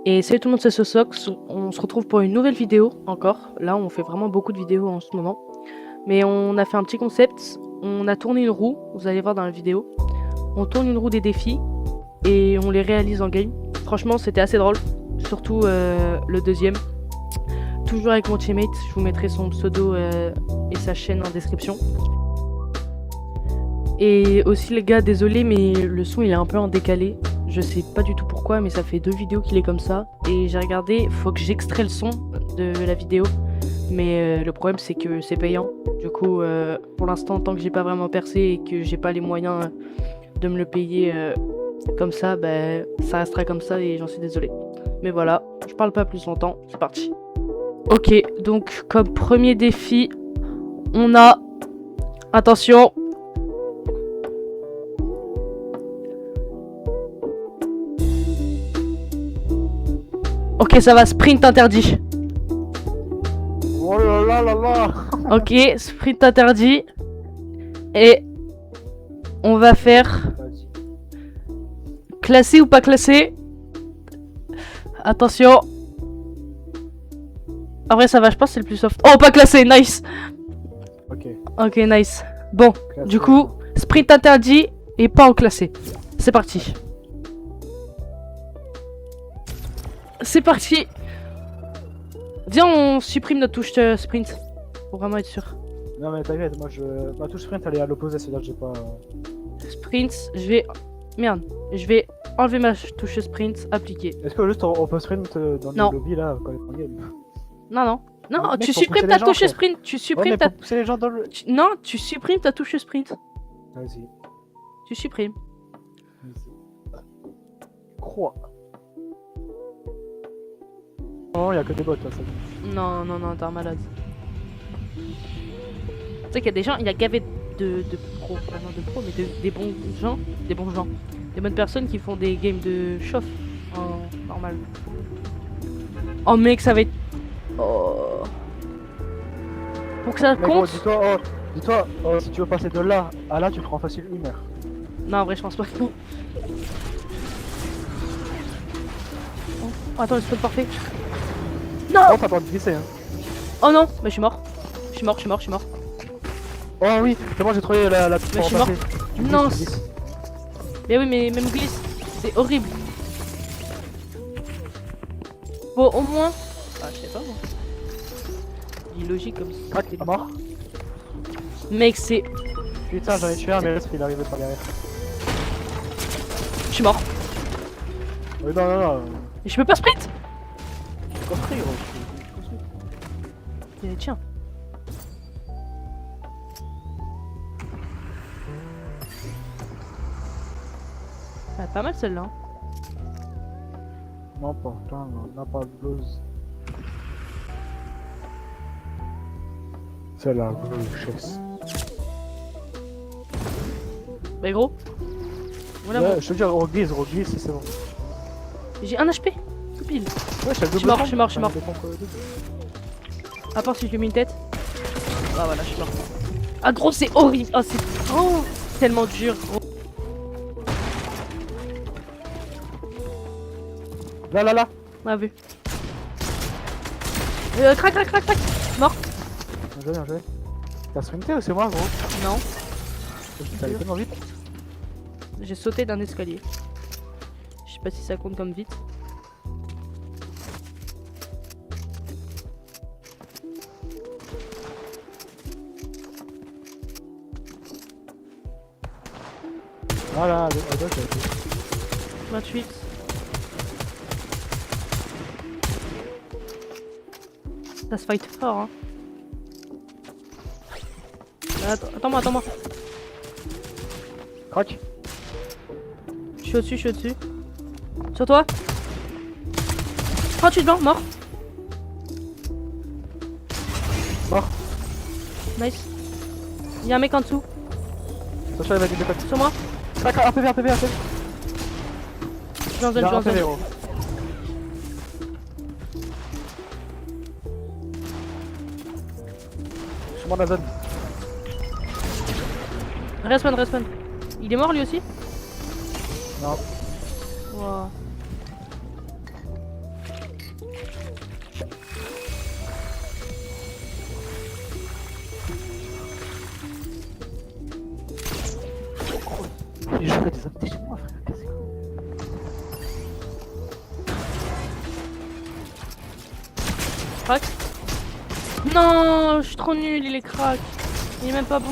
Et salut tout le monde, c'est Sosox. On se retrouve pour une nouvelle vidéo encore. Là, on fait vraiment beaucoup de vidéos en ce moment. Mais on a fait un petit concept. On a tourné une roue, vous allez voir dans la vidéo. On tourne une roue des défis et on les réalise en game. Franchement, c'était assez drôle. Surtout le deuxième. Toujours avec mon teammate. Je vous mettrai son pseudo et sa chaîne en description. Et aussi les gars, désolé, mais le son il est un peu en décalé. Je sais pas du tout pourquoi, mais ça fait 2 vidéos qu'il est comme ça. Et j'ai regardé, faut que j'extrais le son de la vidéo. Mais le problème c'est que c'est payant. Du coup, pour l'instant, tant que j'ai pas vraiment percé et que j'ai pas les moyens de me le payer comme ça, bah, ça restera comme ça et j'en suis désolé. Mais voilà, je parle pas plus longtemps, c'est parti. Ok, donc comme premier défi, on a... Attention. Ok, ça va, sprint interdit. Oh là là là là. Ok, sprint interdit. Et on va faire classé ou pas classé. Attention. En vrai, ça va, je pense que c'est le plus soft. Oh, pas classé, nice. Ok. Ok, nice. Bon, Classé. du coup, sprint interdit et pas en classé. C'est parti. C'est parti. Viens, on supprime notre touche sprint. Pour vraiment être sûr. Non mais t'inquiète, moi ma touche sprint elle est à l'opposé, c'est-à-dire que j'ai pas. Sprint, je vais... Merde, je vais enlever ma touche sprint, appliquer. Est-ce que juste on peut sprint dans Non. le lobby là quand on est en game? Non, non. Non, Mec, tu faut supprimes pousser ta les gens, touche frère. sprint. Tu Ouais, supprimes mais ta... pour pousser les gens dans le. Non, tu supprimes ta touche sprint. Vas-y. Tu supprimes. Croix. Non, y'a que des bots là, ça. Non, non, non, t'es un malade. Tu sais qu'il y a des gens, il y a gavé de pros, pas de pros, mais des bons gens, des bonnes personnes qui font des games de chauffe en normal. Oh mec, ça va être... Oh. Pour que ça Mais gros, compte... dis-toi, si tu veux passer de là à là, tu prends facile 1 heure. Non, en vrai, je pense pas que... Oh, attends, le spot parfait. Non. Oh, t'as pas de glisser, hein. Oh non, mais je suis mort. Je suis mort. Oh oui, c'est moi j'ai trouvé la petite Mais je suis pour mort. passer. Tu Non. glisses, tu glisses. Mais oui, mais même glisse. C'est horrible. Bon, au moins... Ah, je sais pas, moi. Illogique comme ça. Crac, il est mort. Mec, c'est... Putain, j'en ai tué un, mais l'autre il est arrivé par derrière. Je suis mort. Non, non, non. Et je peux pas sprint. Je suis construit, gros. Tiens. Ah, pas mal celle-là. Hein. Non, pas, putain, on n'a pas de blues. C'est la chasse. Bah gros. Voilà, Ouais, bon. je te dis, reglisse, c'est bon. J'ai 1 HP. Tout pile. Ouais, je suis mort. À part si je lui mets une tête. Ah voilà, je suis mort. Ah gros, c'est horrible. Oh, c'est tellement dur, gros. Là. On a vu. Crac. Mort. Bien joué. T'as sprinté ou c'est moi, gros? Non. T'as allé tellement vite. J'ai sauté d'un escalier. Je sais pas si ça compte comme vite. Voilà, à gauche, elle était. 28. Ça se fight fort, hein. Attends-moi. Crac. Je suis au-dessus. Sur toi. 38 blancs, mort. Mort. Nice. Il y a un mec en dessous. Attention, il va des côtés. Sur moi. Crac, un PV. Je suis en zone, Un PV, gros. Je suis mort dans la zone. Respawn. Il est mort lui aussi? Non. Wow. J'ai juré des invités chez moi, frère. Qu'est-ce que c'est? Crac. Non, je suis trop nul, il est crack. Il est même pas bon.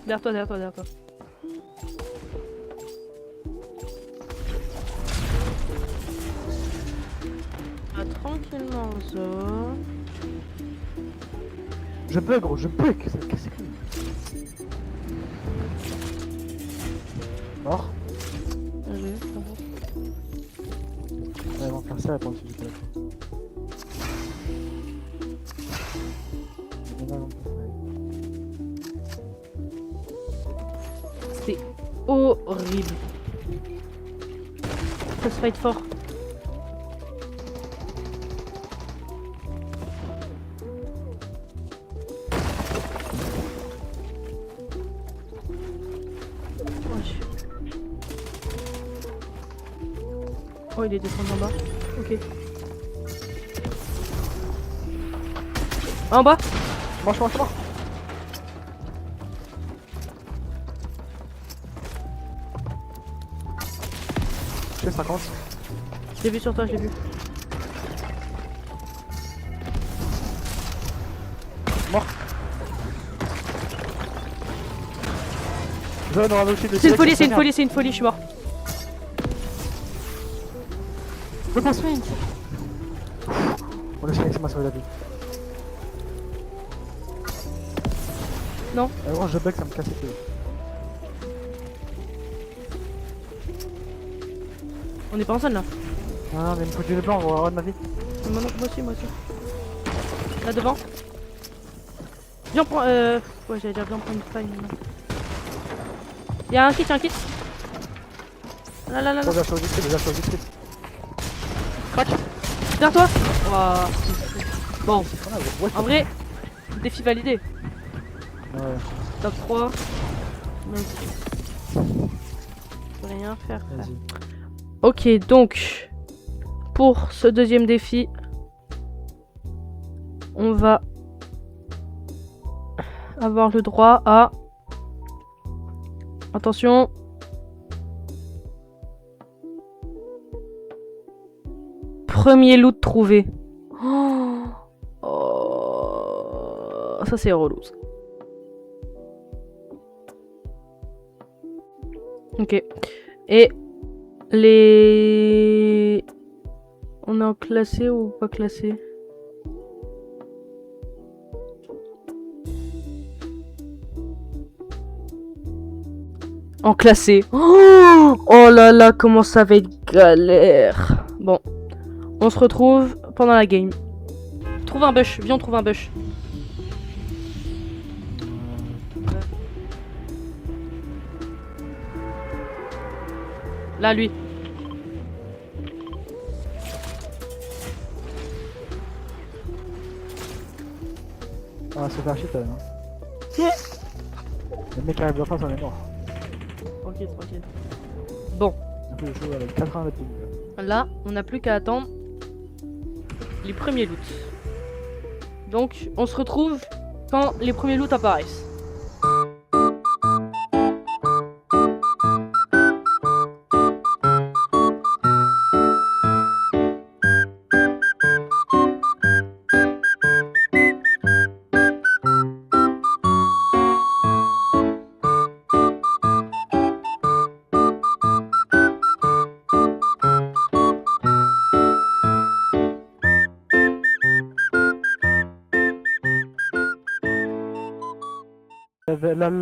Derrière toi, derrière toi, derrière toi. Ah, tranquillement en zone. Je bug, gros, je bug. Qu'est-ce que c'est? Mort. Ah, j'ai vu, c'est bon. Ouais, ils vont faire ça pendant que j'étais là. C'est horrible. Ça se fight fort. Oh, il est descendu en bas. Ok. En bas. Mange. Je fais 50. Je l'ai vu sur toi, je l'ai vu. Mort. Zone, on va aussi C'est une folie, c'est une folie, c'est une folie, je suis mort. Je pense feint. On a fait m'a sauvé la vie. Non. Gros, je bug, ça me casse les couilles. On est pas en zone là. Ah, mais il me faut du blanc, on va avoir de ma vie. Moi aussi, moi aussi. Là devant. Viens prendre. Ouais, j'allais dire viens prendre une faille. Y'a un kit, y'a un kit. Là. Déjà chose vite. Crac. Derrière toi. Wow. Bon, Ouais, en vrai, défi validé. ouais. Top 3. Donc, je peux rien faire. Vas-y. Ok, donc, pour ce deuxième défi, on va avoir le droit à... Attention. Premier loot trouvé. Oh, ça c'est relou. Ok. Et les... On est en classé ou pas classé? En classé. Oh là là, comment ça va être galère. Bon. On se retrouve pendant la game. Trouve un bush. Viens, on trouve un bush. Là, lui. On va se faire shit, hein. Le mec qui arrive de face, on est mort. Tranquille, tranquille. Bon. On peut jouer avec 80 de ping. Là, on n'a plus qu'à attendre les premiers loots. Donc, on se retrouve quand les premiers loots apparaissent.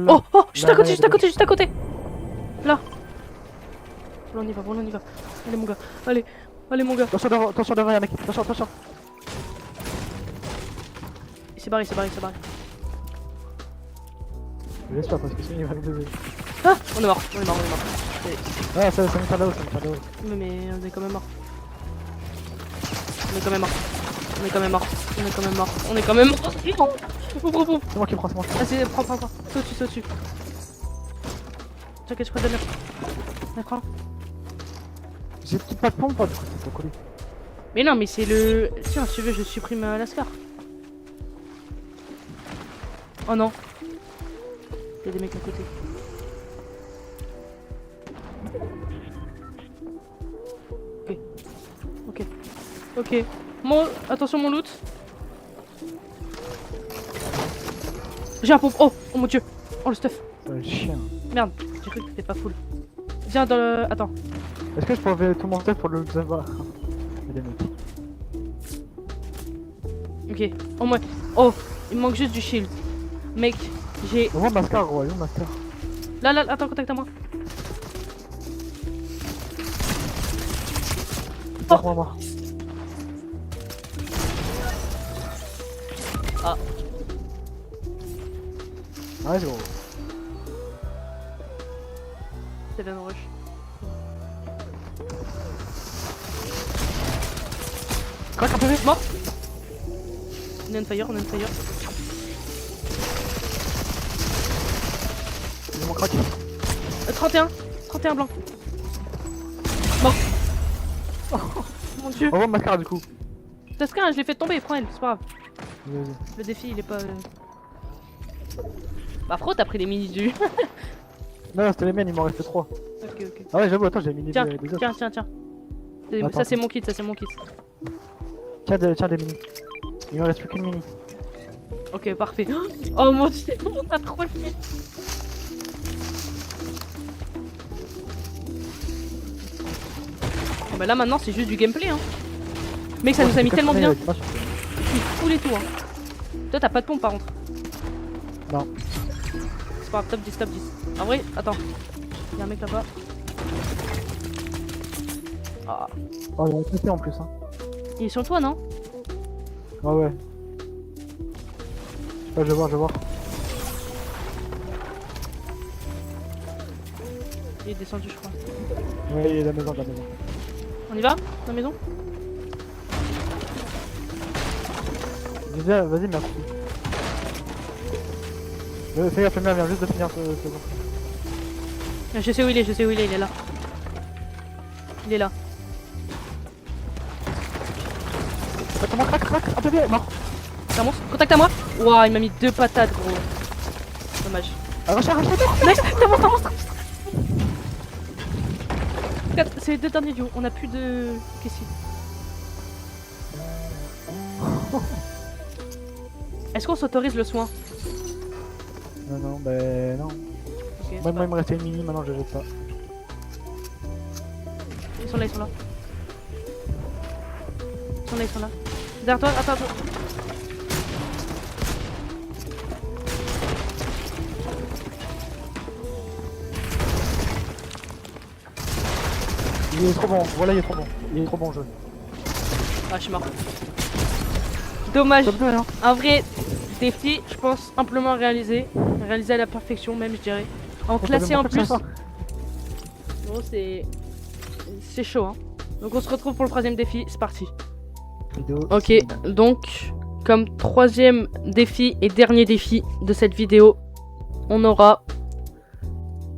Oh, oh, juste à côté, juste à côté, juste à côté. Là. Bon, on y va, bon, on y va. Allez, mon gars, allez, allez, mon gars. Attention devant, y'a un mec. Attention. Il s'est barré, il s'est barré, il s'est barré. Je laisse pas parce que sinon il va me baiser. Ah, on est mort. Ah, ça me fait là-haut, Mais on est quand même mort. On est quand même mort. On est quand même mort. Ouvre. C'est moi qui prends, c'est moi. Vas-y, prends. Saute dessus. T'inquiète, je peux te donner. Mais prends. J'ai peut-être pas de pompe, pas du coup, c'est trop collé. Mais non, mais c'est le. Tiens, si tu veux, je supprime Lascar. Oh non. Il y a des mecs à côté. Ok. Attention, mon loot. J'ai un pompe. Oh mon dieu. Oh le stuff. Le chien. Merde, j'ai cru que t'étais pas full. Viens dans le. Attends. Est-ce que je peux enlever tout mon stuff pour le savoir? Il y a des mecs. Ok. Oh moi. Oh, il me manque juste du shield. Mec, j'ai. Où est Mascar, gros? Où est Mascar? Là, attends, contacte-moi. Mort. Ah. Ouais, gros. C'est la rush. Crac un peu vite. Mort. On est on fire. Ils m'ont craqué. 31 blanc. Mort. Oh mon dieu. Au revoir Mascar du coup. Lascar, je l'ai fait tomber, prends elle, c'est pas grave. Vas-y. Le défi il est pas. Bah, Fro, t'as pris les minis du. Non, c'était les miennes, il m'en restait 3. Ok. Ah ouais, j'avoue, attends, j'ai mini Tiens, des autres. tiens. Attends. Ça c'est mon kit. Tiens, des mini. Il me reste plus qu'une mini. Ok, parfait. Oh mon dieu, on a trop le fait. Bah là maintenant c'est juste du gameplay hein. Mec, ça nous a mis tellement bien. Il fout et tout hein. Toi t'as pas de pompe par contre. Non. C'est pas grave, top 10. En vrai, attends. Y'a un mec là-bas. Ah. Oh, il y a un PC en plus hein. Il est sur toi non? Ouais. Je vais voir. Il est descendu je crois. Ouais, il est dans la maison. On y va? Dans la maison? Vas-y, merci. Fais gaffe, le mien vient juste de finir ce bon. Je sais où il est, il est là. Il est là. Comment crac, un peu bien, mort. C'est un monstre? Contact à moi? Ouah, il m'a mis 2 patates gros. Dommage. Arrache. Nice, t'as monstre. C'est les 2 derniers duos, on a plus de caissier. Est-ce qu'on s'autorise le soin? Non. Ok, Moi, il me restait une mini, maintenant je jette pas. Ils sont là. Ils sont là. Derrière toi, attends. Il est trop bon, voilà, il est trop bon. Il est trop bon, jaune. Ah, je suis mort. Dommage. Top 2, hein. Un vrai défi, je pense, amplement réalisé. Réalisé à la perfection, même, je dirais. En classé en plus. Gros, c'est chaud, hein. Donc, on se retrouve pour le 3ème défi. C'est parti. Ok, donc, comme 3ème défi et dernier défi de cette vidéo, on aura.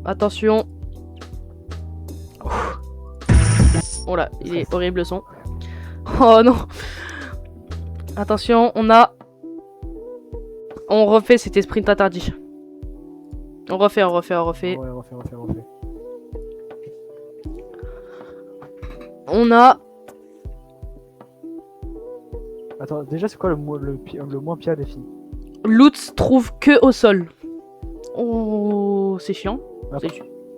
Attention. Oh là, il est horrible le son. Oh non. Attention, on refait, c'était sprint interdit. On refait. Ouais, refait. On a... Attends, déjà c'est quoi le moins pire défi? Loot trouve que au sol. Oh, c'est chiant. On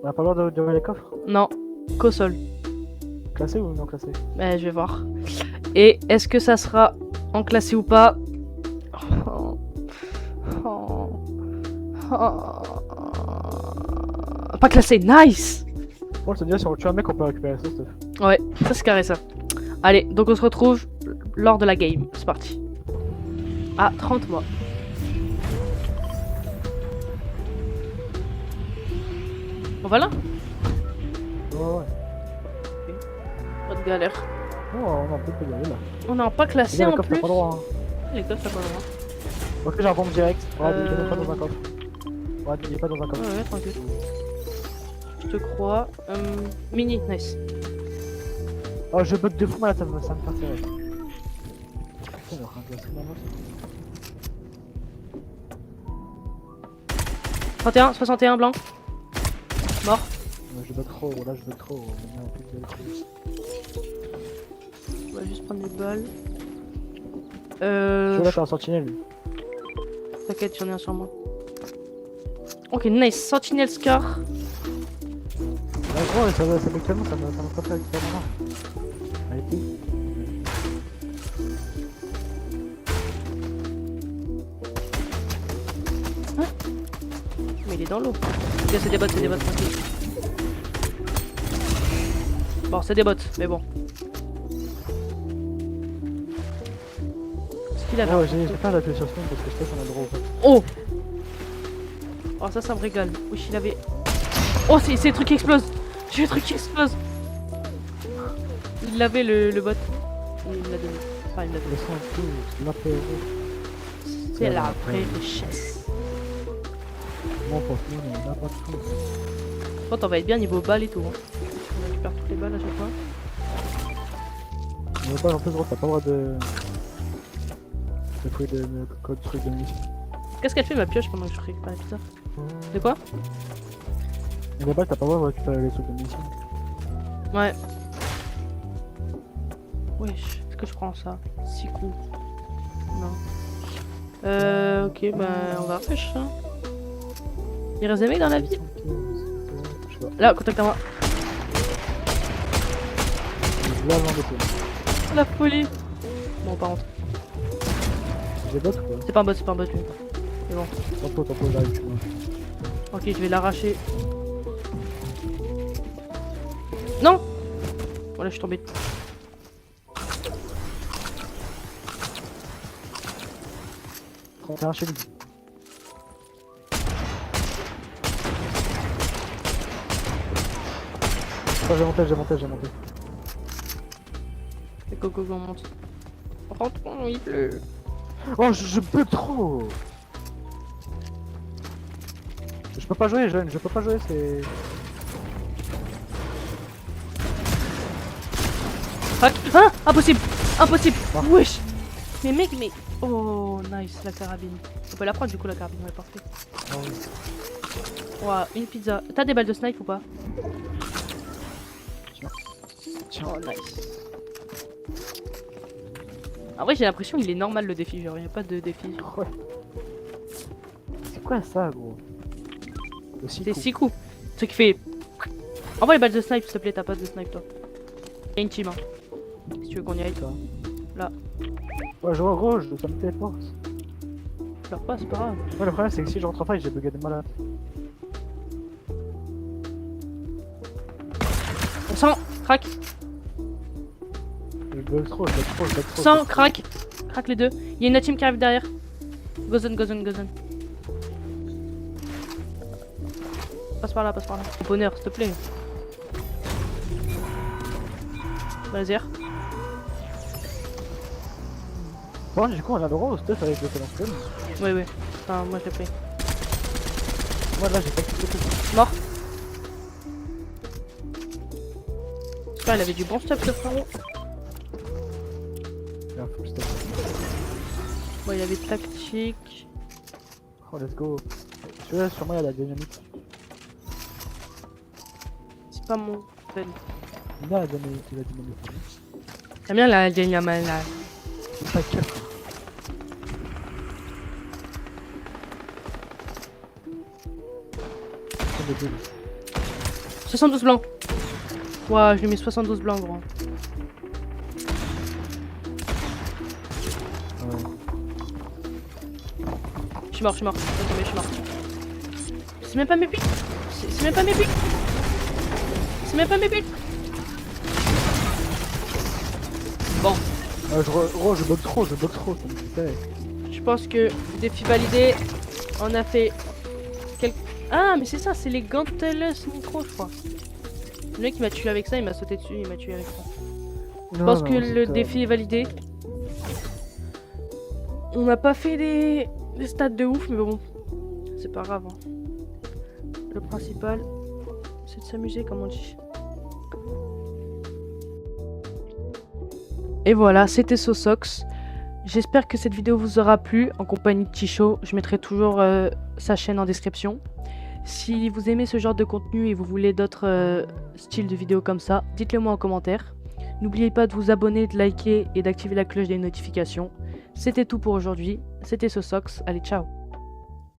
a pas le droit d'ouvrir les coffres? Non, qu'au sol. Classé ou non classé? Je vais voir. Et est-ce que ça sera en classé ou pas? Pas classé, nice! Bon, je te dis, si on tue un mec, on peut récupérer ça, stuff. Ouais, ça c'est carré ça. Allez, donc on se retrouve lors de la game. C'est parti. Ah, 30 mois. Bon, voilà. Ouais. Pas de galère. Oh, on a un peu de galère là. On n'a pas classé en Les coffres, plus. t'as pas le droit, hein. Les coffres, t'as pas le droit. Ok, j'ai un bombe direct. Ouais, il est pas dans un coffre. Ouais, il est pas dans un coffre. Ouais, tranquille. Je te crois. Mini, nice. Oh, je bug de fou, là, ça me fait tirer. Putain, il est en train de gasser ma moto. 31, 61 blanc. Mort. Ouais, je bug trop, là, je bug trop. On a plus de trucs. On va juste prendre des balles. Je vais là, t'as un sentinelle. T'inquiète, j'en ai un sur moi. Ok, nice. Sentinel Scar. Ouais, gros, ça me calme, ça me pas fait avec ça maintenant. Allez, t'es. Mais il est dans l'eau. Ok, c'est des bots, tranquille. Bon, c'est des bots, mais bon. Ce qu'il a là. Ouais, j'ai pas d'appuyer sur spawn parce que je sais qu'on a le droit au fait. Oh! Oh, ça me régale. Wesh, il avait. Oh, c'est le truc qui explose! J'ai le truc qui explose! Il avait le bot. Il me l'a donné. Enfin, il me l'a donné. Le sang et tout, l'apéro. C'est la vraie richesse. Moi, pour nous, on a pas de tout. Je crois qu'on va être bien niveau balles et tout. Hein. On récupère toutes les balles à chaque fois. On n'a pas en plus, gros, t'as pas le droit de. De fouiller de code truc de munitions. Qu'est-ce qu'elle fait ma pioche pendant que je récupère la pizza? De quoi? Et là-bas, t'as pas le droit de récupérer les trucs de munitions. Ouais. Wesh, est-ce que je prends ça? 6 coups. Non. Ok, bah on va pêcher. Hein. Il reste des mecs dans la ville? Je sais pas. Là, contact à moi. Là, avant de tout. La folie. Bon, par contre. J'ai bot ou quoi? C'est pas un bot, lui. C'est bon. Tempo, j'arrive, tu vois. Ok, je vais l'arracher. Non! Voilà, je suis tombé. T'as arraché lui. Oh, j'ai monté. Et go, on monte. Rentre, il pleut. Oh, je peux trop. Je peux pas jouer, jeune, je peux pas jouer, c'est... Fuck. Ah, impossible. Ah. Wesh. Mais mec, mais... Oh, nice, la carabine. On peut la prendre du coup, la carabine, ouais, parfait. Oh, oui. Ouah, une pizza. T'as des balles de snipe ou pas? Tiens. Oh, nice. En vrai, j'ai l'impression qu'il est normal le défi, genre, il n'y a pas de défi. Ouais. C'est quoi ça, gros? C'est 6 coups. Ce qui fait... Envoie les balles de snipe, s'il te plaît, t'as pas de snipe, toi. Il y a une team, hein. Si tu veux qu'on y aille, toi. Là. Ouais, je vois, gros, ça me téléporte. Pleure pas, c'est pas grave. Ouais, le problème, c'est que si je rentre en fight, j'ai bugué de malade. On sent, crack. Je bug trop. 100, crack. Crack les deux. Il y a une autre team qui arrive derrière. Go zone. Passe par là. Bonheur, s'il te plaît. Vas-y. Bon, du coup, on a le rose, stuff avec le téléphone. Oui. Enfin, moi je l'ai pris. Moi, là, j'ai pas tout fait. Mort. Putain, il avait du bon stuff, le frérot. Yeah, full stuff. Bon, il avait tactique. Oh, let's go. Celui-là, sur moi, il y a la dynamique. C'est pas mon tel. Il a la dynamique. T'aimes bien la dynamique là. C'est pas 4. 72 blancs. Ouah, je lui ai mis 72 blancs, gros. Ouais. Je suis mort. Je suis mort. C'est même pas mes pics. C'est même pas mes pics. Bon, Je bug trop, ça me fait. je pense que défi validé. On a fait quelques... Ah, mais c'est ça, c'est les Gantelus micro, je crois. Le mec qui m'a tué avec ça, il m'a sauté dessus, il m'a tué avec ça. Je pense que le défi est validé. On n'a pas fait des stats de ouf, mais bon, c'est pas grave. Hein. Le principal, c'est de s'amuser, comme on dit. Et voilà, c'était Sosox. J'espère que cette vidéo vous aura plu, en compagnie de Ticho. Je mettrai toujours sa chaîne en description. Si vous aimez ce genre de contenu et vous voulez d'autres styles de vidéos comme ça, dites-le moi en commentaire. N'oubliez pas de vous abonner, de liker et d'activer la cloche des notifications. C'était tout pour aujourd'hui. C'était Sosox. Allez, ciao!